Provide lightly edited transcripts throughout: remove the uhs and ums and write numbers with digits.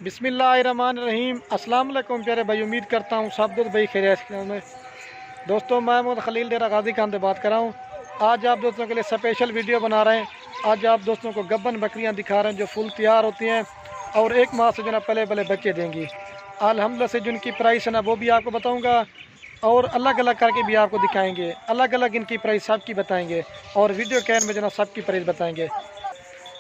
बिस्मिल्लाहिर्रहमानिर्रहीम। अस्सलाम वालेकुम प्यारे भाई, उम्मीद करता हूँ सब कुछ भाई खैरियत में। दोस्तों, मैं मोहम्मद खलील डेरा गाजी खान से बात कर रहा हूँ। आज आप दोस्तों के लिए स्पेशल वीडियो बना रहे हैं। आज आप दोस्तों को गब्बन बकरियाँ दिखा रहे हैं जो फुल तैयार होती हैं और एक माह से जो ना पले पले बच्चे देंगी। अल्हम्दुलिल्लाह से जिनकी प्राइस है ना वो भी आपको बताऊँगा और अलग अलग करके भी आपको दिखाएँगे। अलग अलग इनकी प्राइस सबकी बताएँगे और वीडियो कैन में जो ना सबकी प्राइस बताएँगे।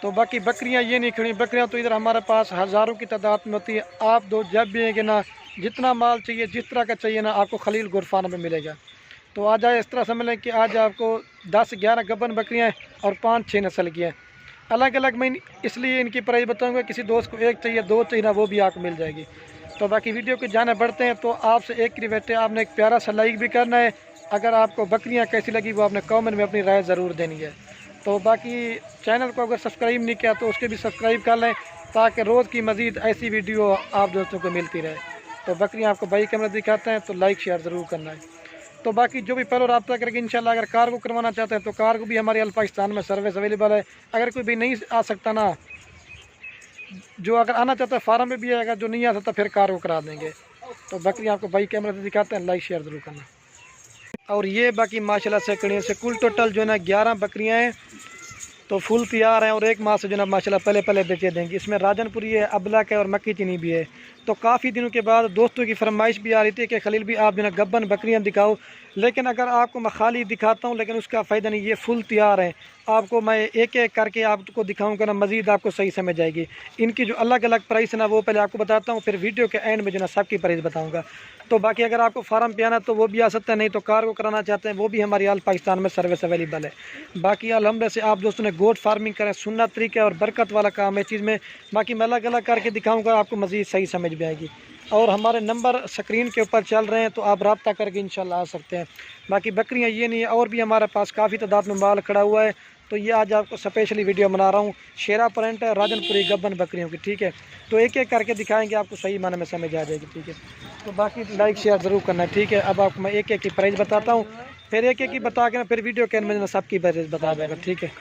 तो बाकी बकरियां ये नहीं खड़ी, बकरियां तो इधर हमारे पास हज़ारों की तादाद में होती है। आप दो जब भी आएंगे ना, जितना माल चाहिए जिस तरह का चाहिए ना, आपको खलील गुरफान में मिलेगा। तो आज आए इस तरह समझ लें कि आज आपको 10-11 गब्बन बकरियां हैं और 5-6 नस्ल की हैं। अलग अलग मैं इसलिए इनकी प्राइस बताऊँगा, किसी दोस्त को एक चाहिए दो चाहिए ना, वो भी आपको मिल जाएगी। तो बाकी वीडियो को जाने बढ़ते हैं। तो आपसे एक रिक्वेस्ट है, आपने एक प्यारा सा लाइक भी करना है। अगर आपको बकरियाँ कैसी लगी वो आपने कमेंट में अपनी राय ज़रूर देनी है। तो बाकी चैनल को अगर सब्सक्राइब नहीं किया तो उसके भी सब्सक्राइब कर लें, ताकि रोज़ की मज़ीद ऐसी वीडियो आप दोस्तों को मिलती रहे। तो बकरियाँ आपको बाई कैमरा दिखाते हैं, तो लाइक शेयर ज़रूर करना है। तो बाकी जो भी पहले रब्ता करके इंशाल्लाह अगर कार को करवाना चाहते हैं तो कार को भी हमारे अल पाकिस्तान में सर्विस अवेलेबल है। अगर कोई भी नहीं आ सकता ना, जो अगर आना चाहता है फार्म में भी है, अगर जो नहीं आ सकता फिर कार को करा देंगे। तो बकरियाँ आपको बाई कैमरा से दिखाते हैं, लाइक शेयर ज़रूर करना। और ये बाकी माशाल्लाह से कड़ियों से कुल टोटल जो है ना 11 बकरियाँ हैं, तो फुल तैयार हैं और एक माह से जो ना माशाल्लाह पहले पहले बेचे देंगी। इसमें राजनपुरी है, अबलक है और मक्की चीनी भी है। तो काफ़ी दिनों के बाद दोस्तों की फरमाइश भी आ रही थी कि खलील भी आप जो ना गब्बन बकरियां दिखाओ, लेकिन अगर आपको मैं खाली दिखाता हूं लेकिन उसका फ़ायदा नहीं। ये फुल तैयार हैं, आपको मैं एक एक करके आपको दिखाऊंगा ना, मज़ीद आपको सही समझ आएगी। इनकी जो अलग अलग प्राइस है ना वो पहले आपको बताता हूँ, फिर वीडियो के एंड में जो ना सबकी प्राइस बताऊँगा। तो बाकी अगर आपको फार्म पे आना तो वो भी आ सकता है, नहीं तो कार को कराना चाहते हैं वो भी हमारी आल पाकिस्तान में सर्विस अवेलेबल है। बाकी अल्हम्दुलिल्लाह से आप दोस्तों ने गोट फार्मिंग करें, सुन्नत तरीका और बरकत वाला काम है चीज़ में। बाकी मैं अलग अलग करके दिखाऊँगा, आपको मज़ीद सही समझ में आएगी। और हमारे नंबर स्क्रीन के ऊपर चल रहे हैं, तो आप रब्ता करके इंशाल्लाह आ सकते हैं। बाकी बकरियां ये नहीं है, और भी हमारे पास काफ़ी तादाद में माल खड़ा हुआ है। तो ये आज आपको स्पेशली वीडियो बना रहा हूँ। शेरा प्रिंट है, राजनपुरी गब्बन बकरियों की, ठीक है। तो एक एक करके दिखाएंगे, आपको सही माने में समझ आ जाएगी, ठीक है। तो बाकी लाइक शेयर ज़रूर करना है, ठीक है। अब आपको मैं एक एक की प्राइस बताता हूँ, फिर एक एक ही बता के ना फिर वीडियो के में सबकी प्राइस बता देगा, ठीक है।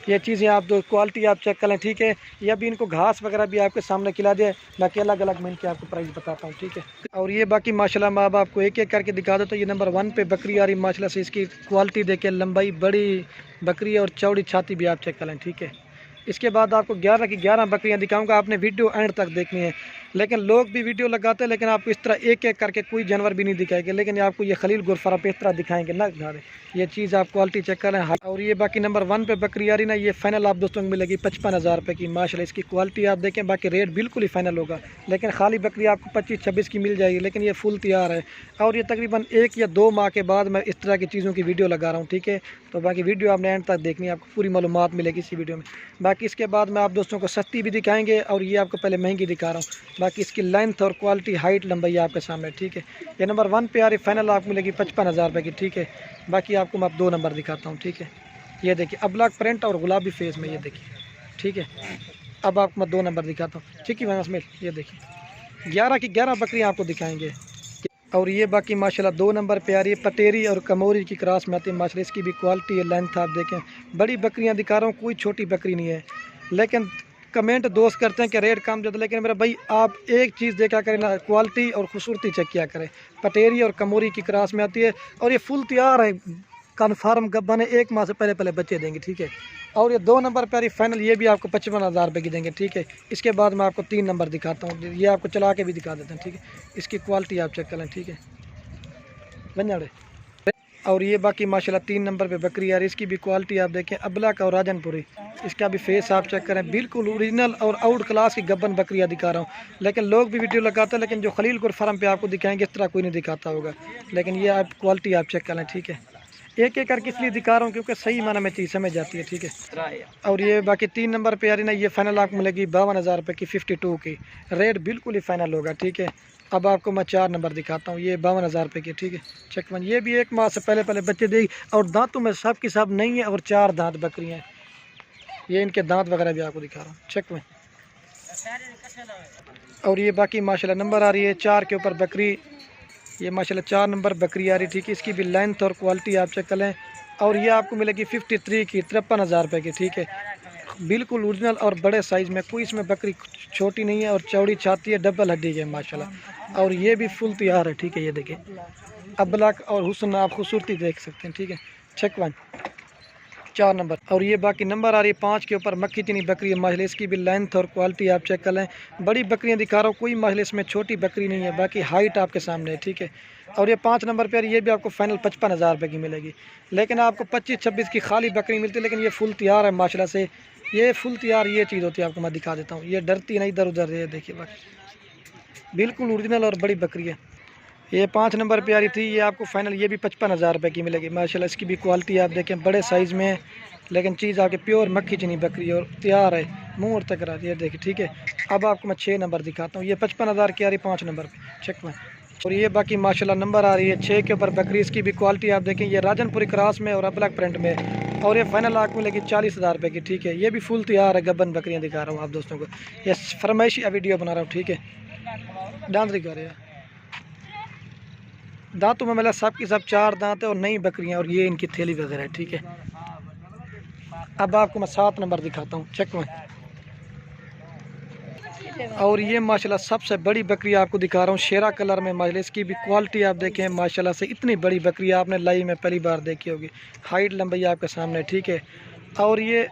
ये चीज़ें आप दो क्वालिटी आप चेक कर लें, ठीक है। ये अभी इनको घास वगैरह भी आपके सामने खिला दिया, बाकी अलग अलग मैं इनकी आपको प्राइस बताता हूँ, ठीक है। और ये बाकी माशाल्लाह मैं अब आपको एक एक करके दिखा देता हूँ। ये नंबर 1 पे बकरी आ रही माशाल्लाह से, इसकी क्वालिटी देखें, लंबाई बड़ी बकरी है और चौड़ी छाती भी आप चेक कर लें, ठीक है। इसके बाद आपको 11 की 11 बकरियां दिखाऊंगा, आपने वीडियो एंड तक देखनी है। लेकिन लोग भी वीडियो लगाते हैं, लेकिन आपको इस तरह एक एक करके कोई जानवर भी नहीं दिखाएंगे, लेकिन आपको ये खलील गुरफरा पे इस तरह दिखाएंगे ना। ये चीज़ आप क्वालिटी चेक करें। और ये बाकी नंबर 1 पे बकरी आ रही ना, ये फाइनल आप दोस्तों को मिलेगी 55,000 रुपये की माशाल्लाह। इसकी क्वालिटी आप देखें, बाकी रेट बिल्कुल ही फाइनल होगा। लेकिन खाली बकरी आपको 25-26 की मिल जाएगी, लेकिन ये फुल तैयार है। और ये तकरीबन 1 या 2 माह के बाद मैं इस तरह की चीज़ों की वीडियो लगा रहा हूँ, ठीक है। तो बाकी वीडियो आपने एंड तक देखनी है, आपको पूरी मालूमात मिलेगी इसी वीडियो में। बाकी इसके बाद मैं आप दोस्तों को सस्ती भी दिखाएंगे, और ये आपको पहले महंगी दिखा रहा हूँ। बाकी इसकी लेंथ और क्वालिटी, हाइट, लंबाई आपके सामने, ठीक है। ये नंबर 1 पे आ रही फाइनल आपको मिलेगी 55,000 रुपये की, ठीक है। बाकी आपको मैं अब 2 नंबर दिखाता हूँ, ठीक है। ये देखिए अबलक प्रिंट और गुलाबी फेस में, ये देखिए, ठीक है। अब आपको मैं 2 नंबर दिखाता हूँ, ठीक है। इसमें ये देखिए 11 की 11 बकरियाँ आपको दिखाएंगे। और ये बाकी माशाल्लाह 2 नंबर पे आ रही है, पटेरी और कमोरी की क्रॉस में आती है माशाल्लाह। इसकी भी क्वालिटी है, लेंथ आप देखें, बड़ी बकरियां दिखा रहा हूँ, कोई छोटी बकरी नहीं है। लेकिन कमेंट दोस्त करते हैं कि रेट कम ज़्यादा, लेकिन मेरा भाई आप एक चीज़ देखा करें ना, क्वालिटी और खूबसूरती चेक किया करें। पटेरी और कमोरी की क्रॉस में आती है और ये फुल तैयार है, कन्फर्म गब्बन है, 1 माह से पहले पहले बच्चे देंगे, ठीक है। और ये 2 नंबर पर फाइनल, ये भी आपको 55,000 रुपये की देंगे, ठीक है। इसके बाद मैं आपको 3 नंबर दिखाता हूँ, ये आपको चला के भी दिखा देते हैं, ठीक है। इसकी क्वालिटी आप चेक कर लें, ठीक है। बंजाड़े और ये बाकी माशाल्लाह 3 नंबर पे बकरी आ रही है। इसकी भी क्वालिटी आप देखें, अबलक और राजनपुरी। इसका भी फेस आप चेक करें, बिल्कुल ओरिजिनल और आउट क्लास की गब्बन बकरियां दिखा रहा हूँ। लेकिन लोग भी वीडियो लगाते हैं, लेकिन जो खलील गुर फार्म पे आपको दिखाएंगे इस तरह कोई नहीं दिखाता होगा। लेकिन ये आप क्वालिटी आप चेक कर लें, ठीक है। एक एक करके इसलिए दिखा रहा हूँ क्योंकि सही माना में चीज़ समझ जाती है, ठीक है। और ये बाकी 3 नंबर पे आ रही ना, ये फाइनल आपको मिलेगी 52,000 रुपये की, 52 की। रेट बिल्कुल ही फाइनल होगा, ठीक है। अब आपको मैं 4 नंबर दिखाता हूँ, ये 52,000 रुपये की, ठीक है। चेक वन, ये भी 1 माह से पहले पहले बच्चे देगी और दांतों में सब की सब नहीं है और 4 दांत बकरियाँ हैं। ये इनके दांत वगैरह भी आपको दिखा रहा हूँ, चेक वन। और ये बाकी माशाल्लाह नंबर आ रही है 4 के ऊपर बकरी, ये माशाल्लाह 4 नंबर बकरी आ रही, ठीक है। इसकी भी लेंथ और क्वालिटी आप चेक कर लें। और ये आपको मिलेगी 53 की, 53,000 रुपये की, ठीक है। बिल्कुल ओरिजिनल और बड़े साइज़ में, कोई इसमें बकरी छोटी नहीं है और चौड़ी छाती है, डबल हड्डी है माशाल्लाह। और ये भी फुल तैयार है, ठीक है। ये देखिए अबलक और हुस्न आप खूबसूरती देख सकते हैं, ठीक है। चेक 1 4 नंबर। और ये बाकी नंबर आ रही है 5 के ऊपर मक्खी चनी बकरी है माशाल्लाह। इसकी भी लेंथ और क्वालिटी आप चेक कर लें। बड़ी बकरियां दिखा रहा हूँ, कोई माशाल्लाह इसमें छोटी बकरी नहीं है, बाकी हाइट आपके सामने है, ठीक है। और ये 5 नंबर पर ये भी आपको फाइनल 55,000 रुपये की मिलेगी, लेकिन आपको 25-26 की खाली बकरी मिलती है, लेकिन ये फुल तैयार है माशाल्लाह से। ये फुल तैयार ये चीज़ होती है, आपको मैं दिखा देता हूँ। ये डरती नहीं इधर उधर, ये देखिए बाकी बिल्कुल ओरिजिनल और बड़ी बकरी है। ये 5 नंबर पे आ रही थी, ये आपको फाइनल ये भी 55,000 रुपये की मिलेगी माशाल्लाह। इसकी भी क्वालिटी आप देखें, बड़े साइज़ में है, लेकिन चीज़ आपके प्योर मक्खी चनी बकरी और तैयार है, मुँह और तक रहा है, देखिए, ठीक है। अब आपको मैं 6 नंबर दिखाता हूँ। ये 55,000 की आ रही 5 नंबर पे, चेक में। और ये बाकी माशाल्लाह नंबर आ रही है 6 के ऊपर बकरी। इसकी भी क्वालिटी आप देखें, ये राजनपुरी क्रॉस में और अबलक प्रिंट में, और ये फाइनल आपको मिलेगी 40,000 रुपये की, ठीक है। ये भी फुल तैयार है, गब्बन बकरियाँ दिखा रहा हूँ आप दोस्तों को। ये फरमाइशी वीडियो बना रहा हूँ, ठीक है। डांस दिखा रहे हैं, दांतों में मतलब सब की सब 4 दांत है और नई बकरियाँ, और ये इनकी थैली वगैरह है, ठीक है। अब आपको मैं 7 नंबर दिखाता हूँ, चेक में। और ये माशाल्लाह सबसे बड़ी बकरी आपको दिखा रहा हूँ, शेरा कलर में माशाल्लाह। इसकी भी क्वालिटी आप देखें माशाल्लाह से, इतनी बड़ी बकरी आपने लाइव में पहली बार देखी होगी। हाइट लंबाई आपके सामने, ठीक है। और ये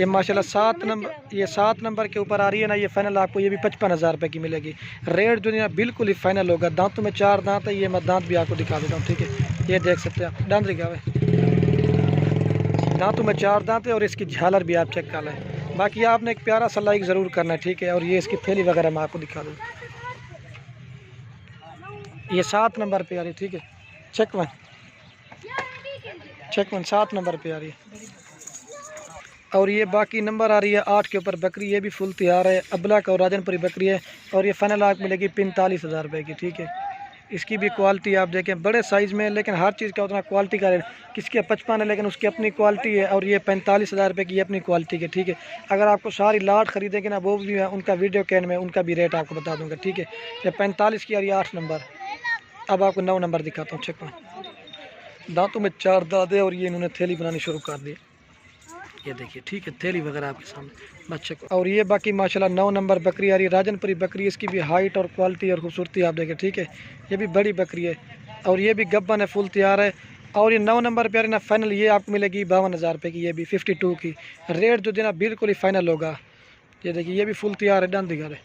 माशाल्लाह 7 नंबर के ऊपर आ रही है ना, ये फाइनल आपको ये भी 55,000 रुपये की मिलेगी। रेट जो है बिल्कुल ही फाइनल होगा। दांतों में 4 दांत है, ये मैं दांत भी आपको दिखा देता हूँ, ठीक है। ये देख सकते हैं आप, दांत दिखा हुआ, दांतों में 4 दांत है, और इसकी झालर भी आप चेक कर लें। बाकी आपने एक प्यारा सा लाइक ज़रूर करना है, ठीक है। और ये इसकी थैली वगैरह मैं आपको दिखा दूँ। ये 7 नंबर पे आ रही है, ठीक है। चेक 1 7 नंबर पे आ रही है। और ये बाकी नंबर आ रही है 8 के ऊपर बकरी, ये भी फुल तैयार है, अबलक और राजनपुरी बकरी है, और ये फाइनल आपको मिलेगी 45,000 रुपये की, ठीक है। इसकी भी क्वालिटी आप देखें, बड़े साइज़ में, लेकिन हर चीज़ का उतना क्वालिटी का रेट, किसके 55 है लेकिन उसकी अपनी क्वालिटी है, और ये 45,000 रुपये की अपनी क्वालिटी के, ठीक है। अगर आपको सारी लाट खरीदेंगे ना, वो भी उनका वीडियो कैन में उनका भी रेट आपको बता दूँगा, ठीक है। ये 45 की आ रही है 8 नंबर। अब आपको 9 नंबर दिखाता हूँ, चेक में। दांतों में 4 दांत है, और ये इन्होंने थैली बनानी शुरू कर दी, ये देखिए, ठीक है। थैली वगैरह आपके सामने बच्चे को। और ये बाकी माशाल्लाह 9 नंबर बकरी आ रही है, राजनपुरी बकरी। इसकी भी हाइट और क्वालिटी और खूबसूरती आप देखें, ठीक है। ये भी बड़ी बकरी है, और ये भी गब्बन है, फुल तैयार है। और ये 9 नंबर पे आ रही ना, फाइनल ये आपको मिलेगी 52,000 रुपये की, ये भी 52 की। रेट जो देना बिल्कुल ही फाइनल होगा। ये देखिए, ये भी फुल तैयार है, डांत दिखा रहे,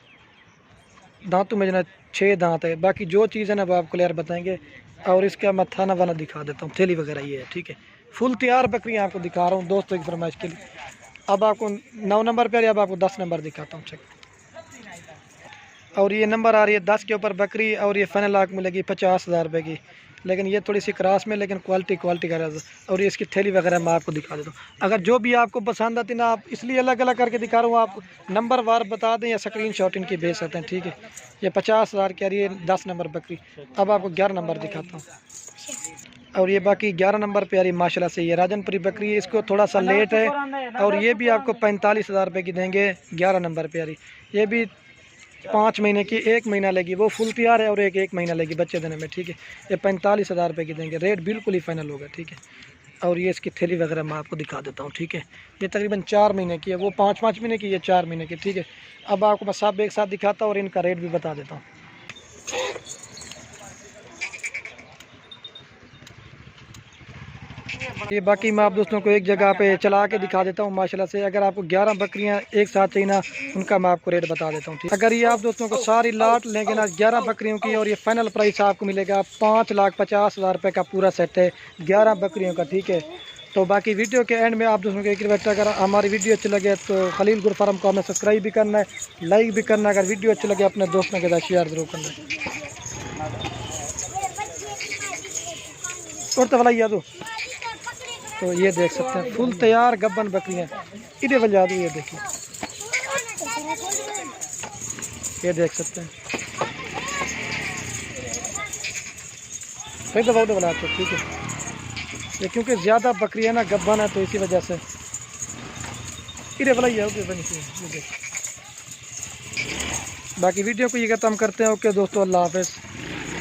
दांतों में जना 6 दांत है। बाकी जो चीज़ है ना वो आपको क्लियर बताएंगे। और इसका मैं थाना वाना दिखा देता हूँ, थैली वगैरह ये है, ठीक है। फुल तैयार बकरियाँ आपको दिखा रहा हूँ दोस्तों की फरमाइश के लिए। अब आपको 9 नंबर पर, अब आपको 10 नंबर दिखाता हूँ, चेक। और ये नंबर आ रही है 10 के ऊपर बकरी, और ये फाइनल आपको मिलेगी 50,000 रुपये की, लेकिन ये थोड़ी सी क्रॉस में, लेकिन क्वालिटी का रहता। और ये इसकी थैली वगैरह मैं आपको दिखा देता हूँ। अगर जो भी आपको पसंद आती ना, आप इसलिए अलग अलग करके दिखा रहा हूँ, आप नंबर वार बता दें या स्क्रीनशॉट इनकी भेज सकते हैं, ठीक है। ये 50,000 की आ रही है 10 नंबर बकरी। अब आपको 11 नंबर दिखाता हूँ। और ये बाकी 11 नंबर पे आ रही माशाल्लाह से, ये राजनपुरी बकरी है। इसको थोड़ा सा लेट है, और ये भी आपको 45,000 रुपये की देंगे। 11 नंबर पे आ रही, ये भी 5 महीने की, 1 महीना लेगी, वो फुल तैयार है, और एक महीना लेगी बच्चे देने में, ठीक है। ये 45,000 रुपये की देंगे, रेट बिल्कुल ही फाइनल होगा, ठीक है। और ये इसकी थैली वगैरह मैं आपको दिखा देता हूँ, ठीक है। ये तकरीबन 4 महीने की है, वो 5 महीने की, ये 4 महीने की, ठीक है। अब आपको मैं सब एक साथ दिखाता हूँ और इनका रेट भी बता देता हूँ। ये बाकी मैं आप दोस्तों को एक जगह पे चला के दिखा देता हूँ माशाल्लाह से। अगर आपको 11 बकरियाँ एक साथ चाहिए ना, उनका मैं आपको रेट बता देता हूँ, ठीक। अगर ये आप दोस्तों को सारी लाट लेंगे ना 11 बकरियों की, और ये फाइनल प्राइस आपको मिलेगा 5,50,000 रुपये का पूरा सेट है 11 बकरियों का, ठीक है। तो बाकी वीडियो के एंड में आप दोस्तों को एक रिक्वेस्ट, अगर हमारी वीडियो अच्छी लगे तो खलील गुर फार्म को हमें सब्सक्राइब भी करना है, लाइक भी करना है। अगर वीडियो अच्छी लगे अपने दोस्तों के साथ शेयर जरूर करना है। और तो भला यादो, तो ये देख सकते हैं फुल तैयार गब्बन बकरियाँ, इधर वजह दो, ये देखिए, ये देख सकते हैं। फिर दबा बना तो ठीक है, ये क्योंकि ज़्यादा बकरियाँ ना गब्बन है, तो इसी वजह से इधर वाला ये बाकी वीडियो को ये खत्म करते हैं। ओके दोस्तों, अल्लाह हाफ़िज़।